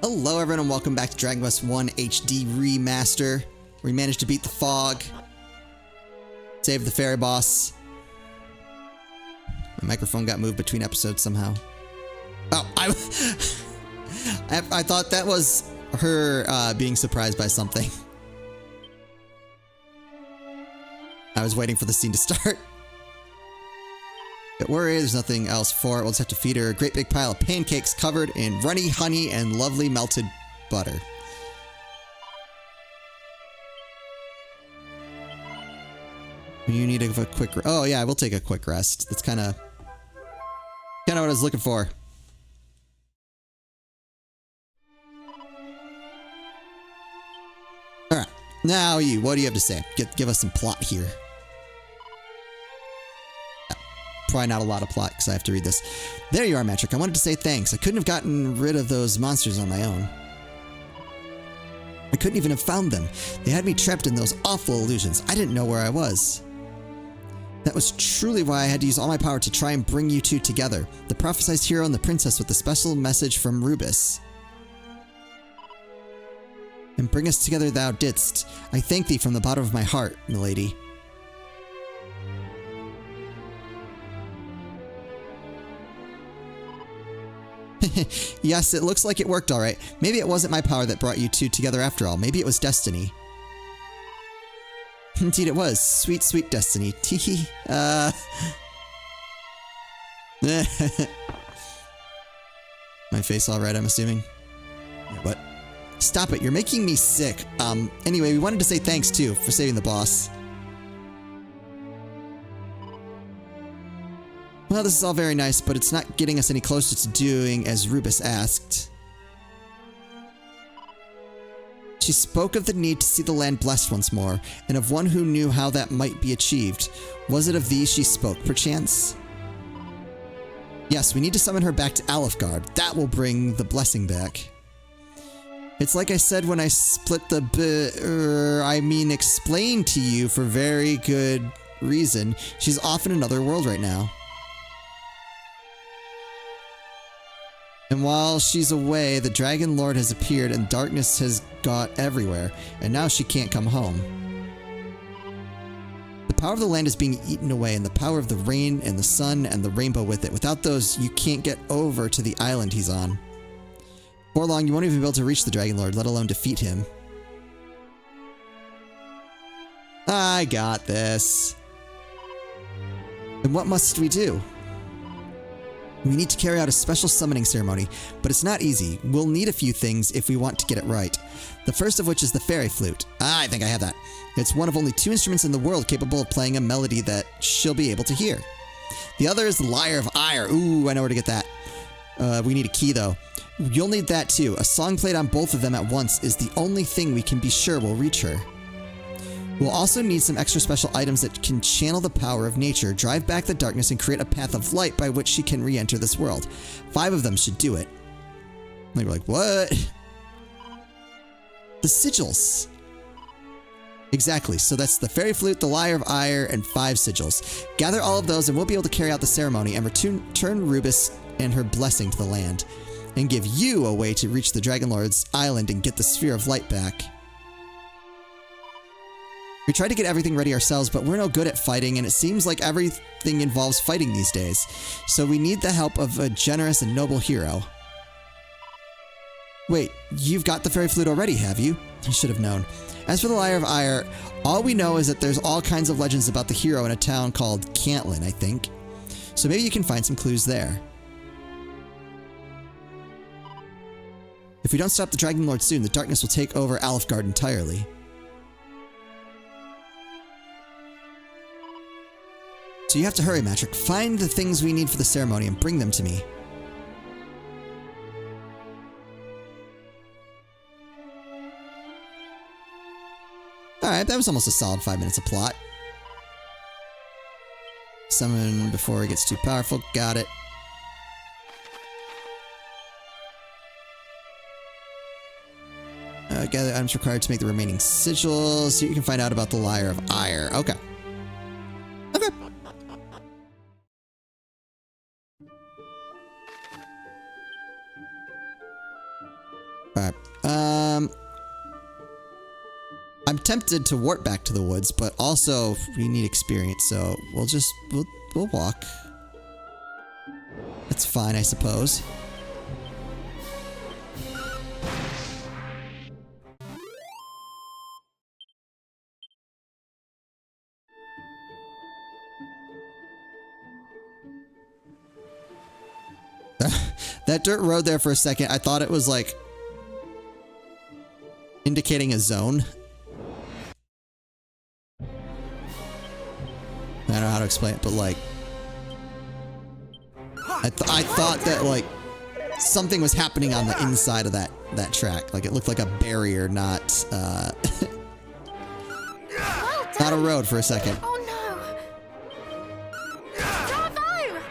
Hello everyone and welcome back to Dragon Quest 1 HD Remaster. We managed to beat the fog. Save the fairy boss. My microphone got moved between episodes somehow. Oh, I thought that was her being surprised by something. I was waiting for the scene to start. Don't worry, there's nothing else for it. We'll just have to feed her a great big pile of pancakes covered in runny honey and lovely melted butter. You need a quick... Oh yeah, we'll take a quick rest. That's kind of what I was looking for. Alright, now what do you have to say? Give us some plot here. Probably not a lot of plot because I have to read this. There you are, Matrick. I wanted to say thanks. I couldn't have gotten rid of those monsters on my own. I couldn't even have found them. They had me trapped in those awful illusions. I didn't know where I was. That was truly why I had to use all my power to try and bring you two together. The prophesized hero and the princess with the special message from Rubis. And bring us together thou didst. I thank thee from the bottom of my heart, milady. Yes, it looks like it worked alright. Maybe it wasn't my power that brought you two together after all. Maybe it was destiny. Indeed it was. Sweet, sweet destiny. Teehee. My face alright, I'm assuming? What? Stop it, you're making me sick. Anyway, we wanted to say thanks too for saving the boss. Well, this is all very nice, but it's not getting us any closer to doing as Rubis asked. She spoke of the need to see the land blessed once more, and of one who knew how that might be achieved. Was it of these she spoke, perchance? Yes, we need to summon her back to Alefgard. That will bring the blessing back. It's like I said when I split the explained to you for very good reason. She's off in another world right now. And while she's away, the Dragon Lord has appeared and darkness has got everywhere, and now she can't come home. The power of the land is being eaten away, and the power of the rain and the sun and the rainbow with it. Without those, you can't get over to the island he's on. Before long, you won't even be able to reach the Dragon Lord, let alone defeat him. I got this. Then what must we do? We need to carry out a special summoning ceremony, but it's not easy. We'll need a few things if we want to get it right. The first of which is the fairy flute. I think I have that. It's one of only 2 instruments in the world capable of playing a melody that she'll be able to hear. The other is the lyre of ire. Ooh, I know where to get that. We need a key though. You'll need that too. A song played on both of them at once is the only thing we can be sure will reach her. We'll also need some extra special items that can channel the power of nature, drive back the darkness, and create a path of light by which she can re-enter this world. 5 of them should do it. And you're like, what? The sigils. Exactly, so that's the fairy flute, the lyre of ire, and 5 sigils. Gather all of those and we'll be able to carry out the ceremony and return Rubis and her blessing to the land. And give you a way to reach the Dragon Lord's island and get the sphere of light back. We tried to get everything ready ourselves, but we're no good at fighting, and it seems like everything involves fighting these days. So we need the help of a generous and noble hero. Wait, you've got the fairy flute already, have you? I should have known. As for the lyre of ire, all we know is that there's all kinds of legends about the hero in a town called Cantlin, I think. So maybe you can find some clues there. If we don't stop the Dragon Lord soon, the darkness will take over Alefgard entirely. So you have to hurry, Matrick. Find the things we need for the ceremony and bring them to me. Alright, that was almost a solid 5 minutes of plot. Summon before it gets too powerful. Got it. Gather items required to make the remaining sigils. So you can find out about the lyre of ire. Okay. Okay. Alright. I'm tempted to warp back to the woods, but also we need experience, so we'll walk. That's fine, I suppose. That dirt road there for a second, I thought it was like indicating a zone. I don't know how to explain it, but like I thought that like something was happening on the inside of that track. Like it looked like a barrier, not not a road for a second. Oh no! Bravo!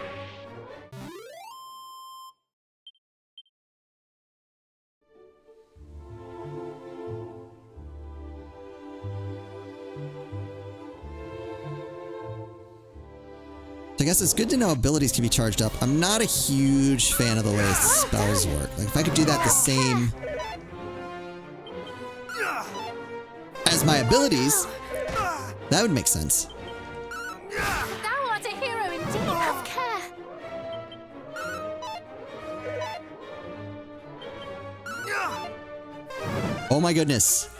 I guess it's good to know abilities can be charged up. I'm not a huge fan of the way spells work. Like if I could do that the same as my abilities, that would make sense. Thou art a hero indeed. Have care. Oh my goodness.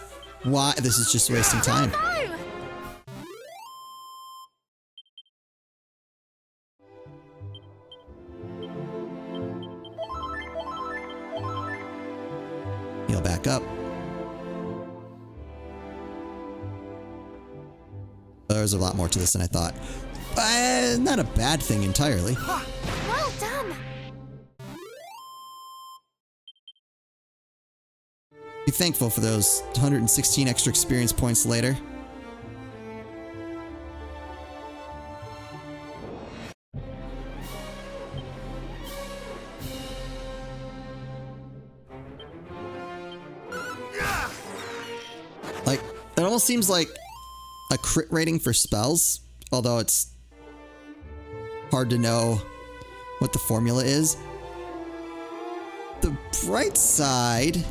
Why? This is just wasting time. Bravo! Heal back up. There's a lot more to this than I thought. Not a bad thing entirely. Well done. Be thankful for those 116 extra experience points later. Like, it almost seems like a crit rating for spells, although it's hard to know what the formula is. The bright side,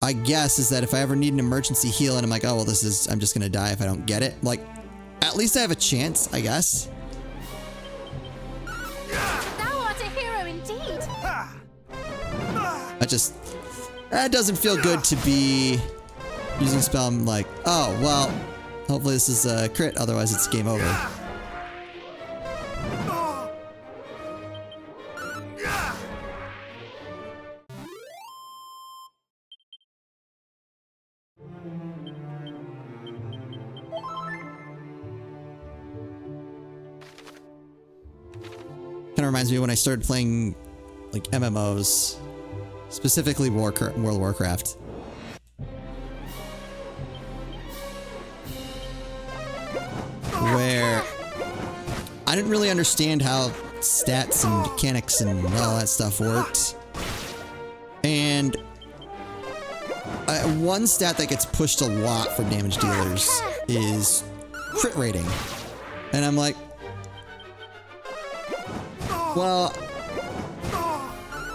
I guess, is that if I ever need an emergency heal and I'm like, oh, well, I'm just gonna die if I don't get it. Like, at least I have a chance, I guess. Thou art a hero indeed. That doesn't feel good to be using a spell. I'm like, oh, well, hopefully this is a crit, otherwise it's game over. Kind of reminds me of when I started playing like MMOs, specifically World of Warcraft. Where I didn't really understand how stats and mechanics and all that stuff worked. And one stat that gets pushed a lot for damage dealers is crit rating. And I'm like, well,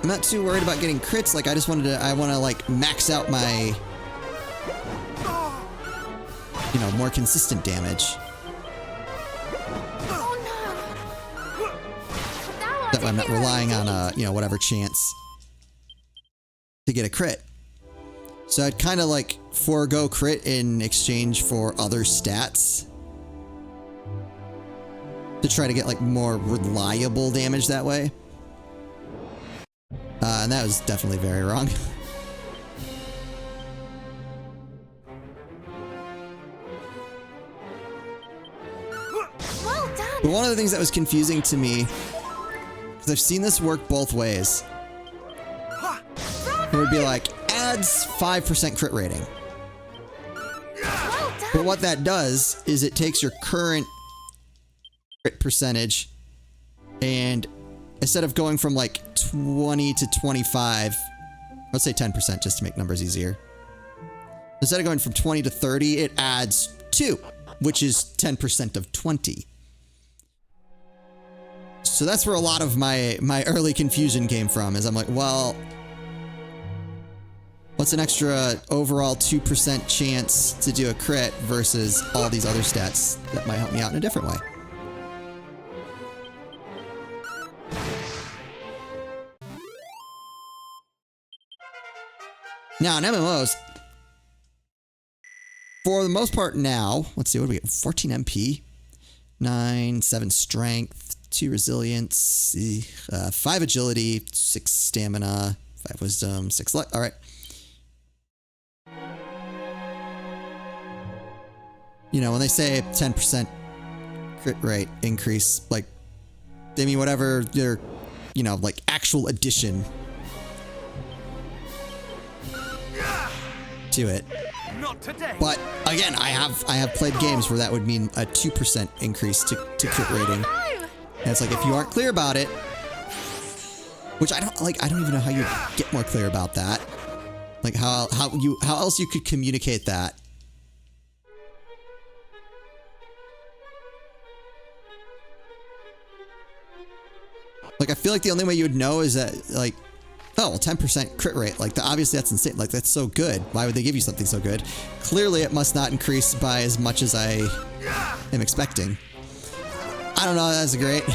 I'm not too worried about getting crits. Like, I want to like max out my, you know, more consistent damage. That way I'm not relying on you know, whatever chance to get a crit. So I'd kind of like forego crit in exchange for other stats to try to get like more reliable damage that way. And that was definitely very wrong. Well done. But one of the things that was confusing to me, because I've seen this work both ways, it would be like, adds 5% crit rating. Well done. But what that does is it takes your current crit percentage, and instead of going from like 20 to 25, let's say 10% just to make numbers easier. Instead of going from 20 to 30, it adds 2, which is 10% of 20. So that's where a lot of my early confusion came from, is I'm like, well, what's an extra overall 2% chance to do a crit versus all these other stats that might help me out in a different way? Now, in MMOs, for the most part now, let's see, what do we get? 14 MP, 9, 7 strength, 2 resilience, 5 agility, 6 stamina, 5 wisdom, 6 luck. All right. You know, when they say 10% crit rate increase, like, they mean whatever their, you know, like actual addition to it. Not today. But again, I have played games where that would mean a 2% increase to crit rating. And it's like, if you aren't clear about it, which I don't even know how you get more clear about that. Like how else you could communicate that. Like, I feel like the only way you would know is that, like, oh, well, 10% crit rate. Like, obviously that's insane. Like, that's so good. Why would they give you something so good? Clearly, it must not increase by as much as I am expecting. I don't know. That's great.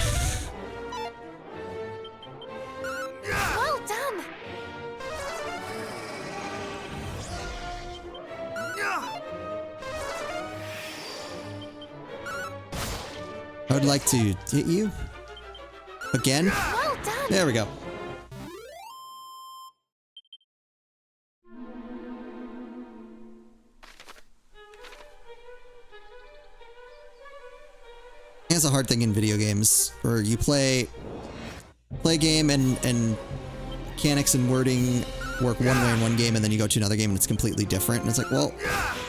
Well done. I would like to hit you. Again? Well done. There we go. It's a hard thing in video games where you play a game and mechanics and wording work one way in one game, and then you go to another game and it's completely different. And it's like, well,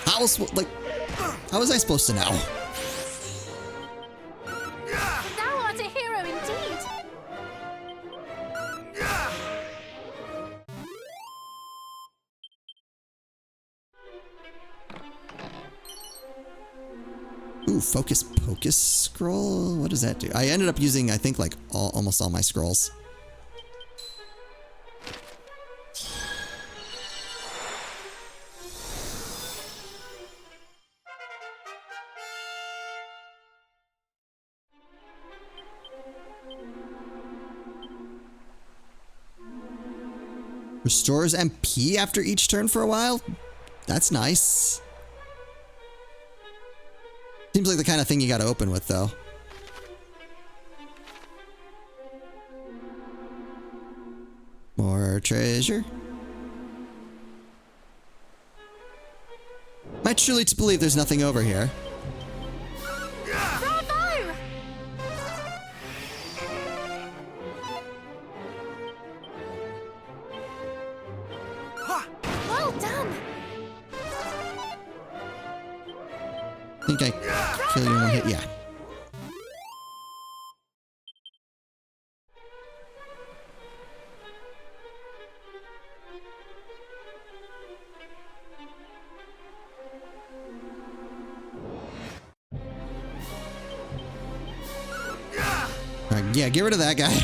how was I supposed to know? Thou art a hero indeed. Ooh, focus pocus scroll? What does that do? I ended up using, I think, like almost all my scrolls. Restores MP after each turn for a while? That's nice. Seems like the kind of thing you gotta open with, though. More treasure. Am I truly to believe there's nothing over here? Bravo. Well done. I think I kill you in one hit. Yeah. Alright, yeah, get rid of that guy.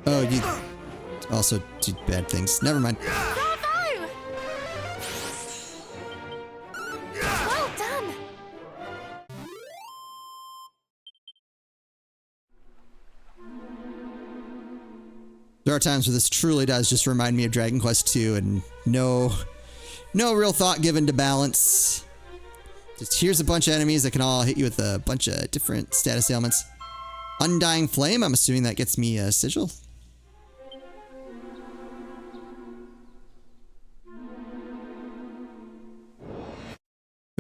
Oh, you also did bad things. Never mind. Bravo. Well done. There are times where this truly does just remind me of Dragon Quest II, and no real thought given to balance. Just here's a bunch of enemies that can all hit you with a bunch of different status ailments. Undying Flame, I'm assuming that gets me a sigil.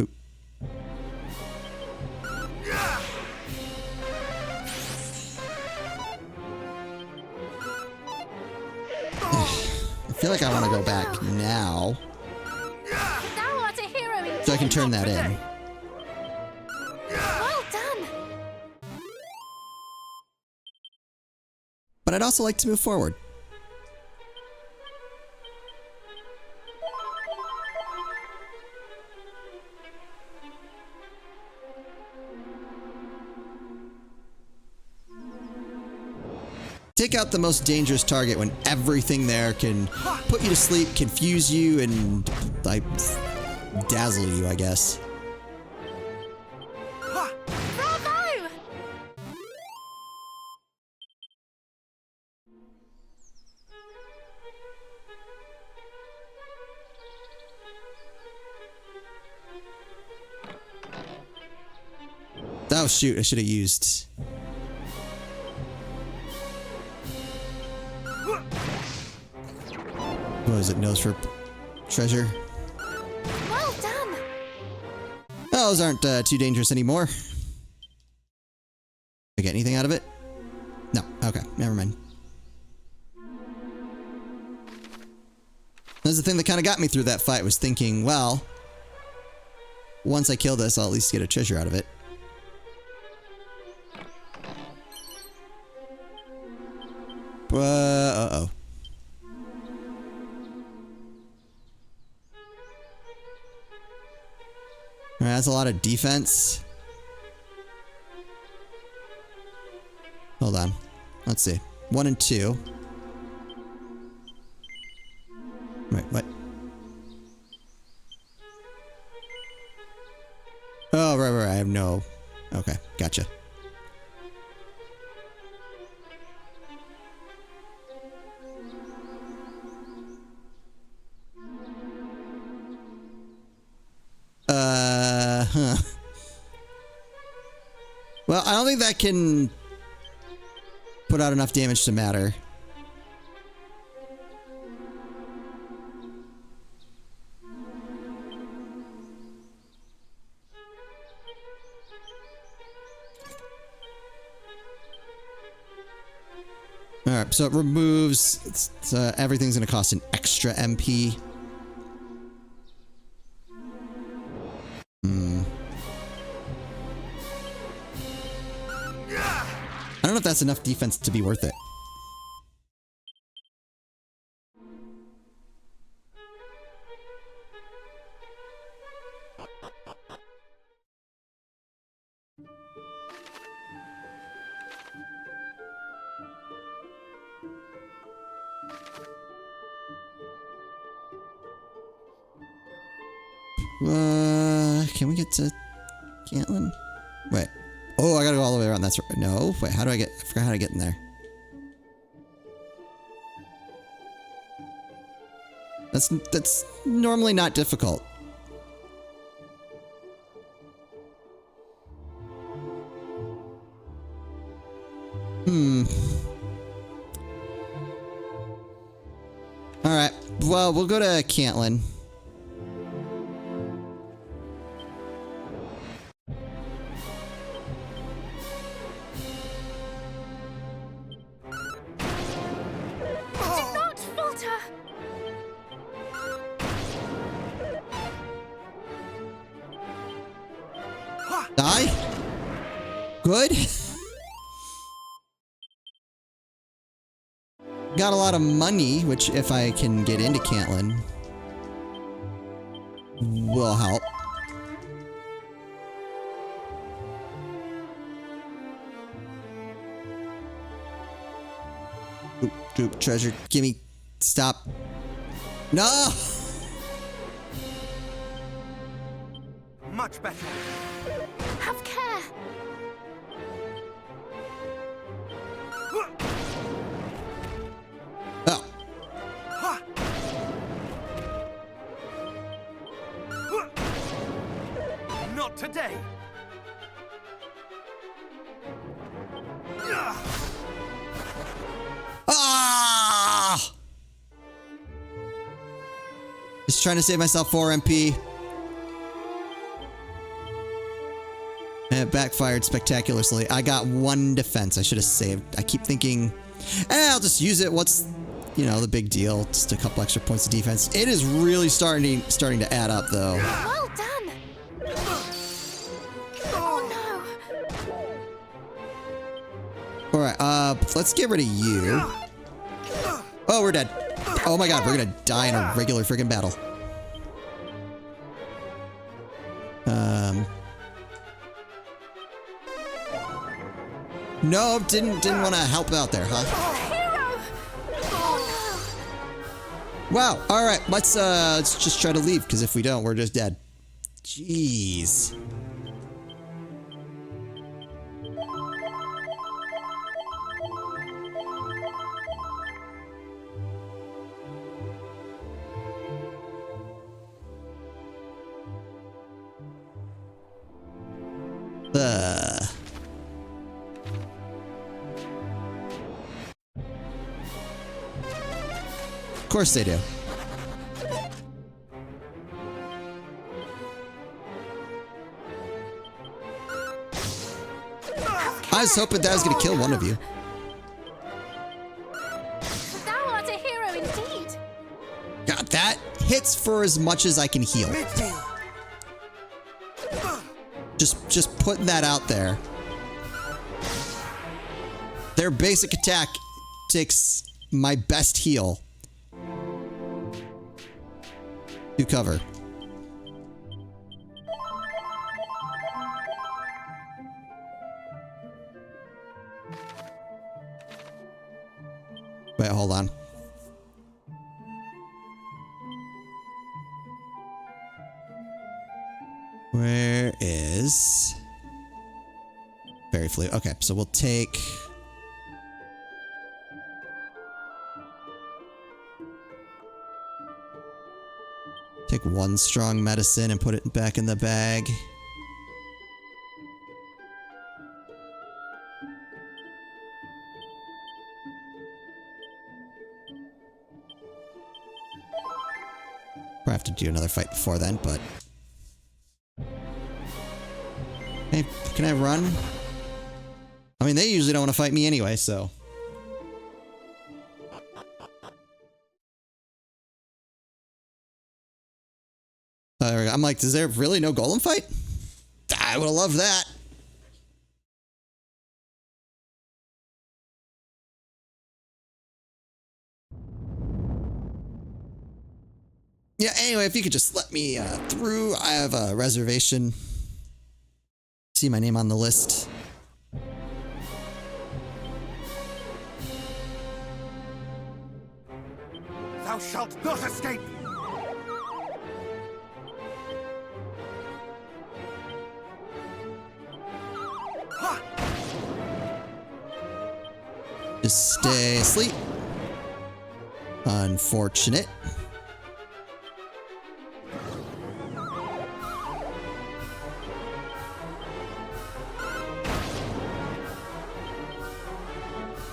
Ooh. I feel like I want to go back now, Thou art a hero indeed. so I can turn that in. Well done. But I'd also like to move forward. take out the most dangerous target when everything there can put you to sleep, confuse you, and like dazzle you, I guess. Bravo! Oh shoot, I should have used... What is it, nose for treasure? Well done! Oh, those aren't too dangerous anymore. Did I get anything out of it? No, okay, never mind. That's the thing that kind of got me through that fight, was thinking, well, once I kill this, I'll at least get a treasure out of it. Uh-oh. Alright, that's a lot of defense. Hold on. Let's see. 1 and 2. Wait, what? Oh, right. I have no... Okay, gotcha. Huh. Well, I don't think that can put out enough damage to matter. Alright, so it removes... everything's gonna cost an extra MP. I don't know if that's enough defense to be worth it. Can we get to Cantlin? Wait. Oh, I gotta go all the way around. That's right. No. Wait, how do I get... I forgot how to get in there. That's normally not difficult. Alright. Well, we'll go to Cantlin. Die? Good? Got a lot of money, which if I can get into Cantlin will help. Oop, treasure. Gimme. Stop. No! Much better. Have care. Oh. Not today. Ah! Just trying to save myself 4 MP. And it backfired spectacularly. I got 1 defense. I should have saved. I keep thinking, I'll just use it. What's, you know, the big deal? Just a couple extra points of defense. It is really starting to add up, though. Well done. Oh no. All right. Let's get rid of you. Oh, we're dead. Oh my god, we're gonna die in a regular friggin' battle. No, didn't want to help out there, huh? Hero! Oh. Wow. All right, let's just try to leave, because if we don't, we're just dead. Jeez. Of course they do. I was hoping that was going to kill one of you. Thou art a hero indeed. God, that hits for as much as I can heal. Just putting that out there. Their basic attack takes my best heal to cover. Wait, hold on. Where is Fairy Flute? Okay, so we'll take one strong medicine and put it back in the bag. Probably have to do another fight before then, but hey, can I run? I mean, they usually don't want to fight me anyway, so. There we go. I'm like, is there really no golem fight? I would have loved that. Yeah, anyway, if you could just let me through. I have a reservation. See my name on the list. Thou shalt not escape! Just stay asleep. Unfortunate.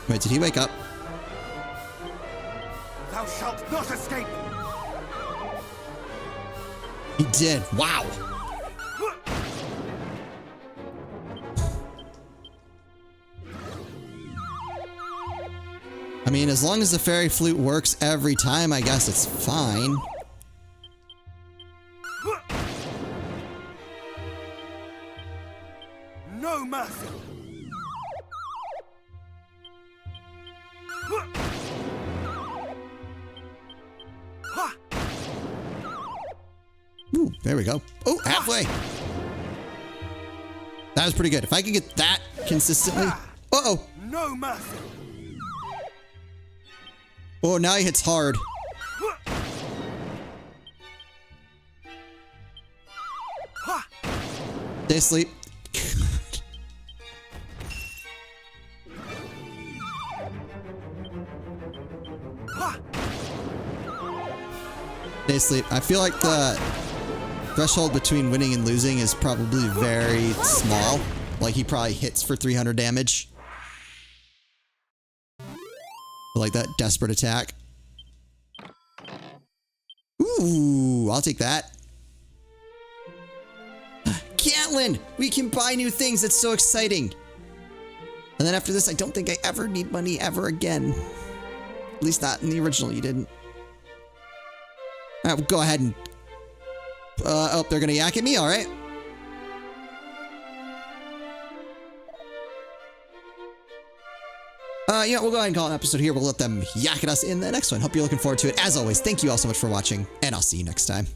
Wait, did he wake up? Thou shalt not escape! He did. Wow. I mean, as long as the fairy flute works every time, I guess it's fine. No mercy! Ooh, there we go. Oh, halfway. That was pretty good. If I could get that consistently. Uh-oh. No mercy! Oh, now he hits hard. Stay asleep. Stay asleep. I feel like the threshold between winning and losing is probably very small. Like, he probably hits for 300 damage. Like that desperate attack. Ooh, I'll take that. Catlin! We can buy new things. That's so exciting. And then after this, I don't think I ever need money ever again. At least not in the original, you didn't. Alright, we'll go ahead and... oh, they're gonna yak at me? Alright. Yeah, we'll go ahead and call it an episode here. We'll let them yak at us in the next one. Hope you're looking forward to it. As always, thank you all so much for watching, and I'll see you next time.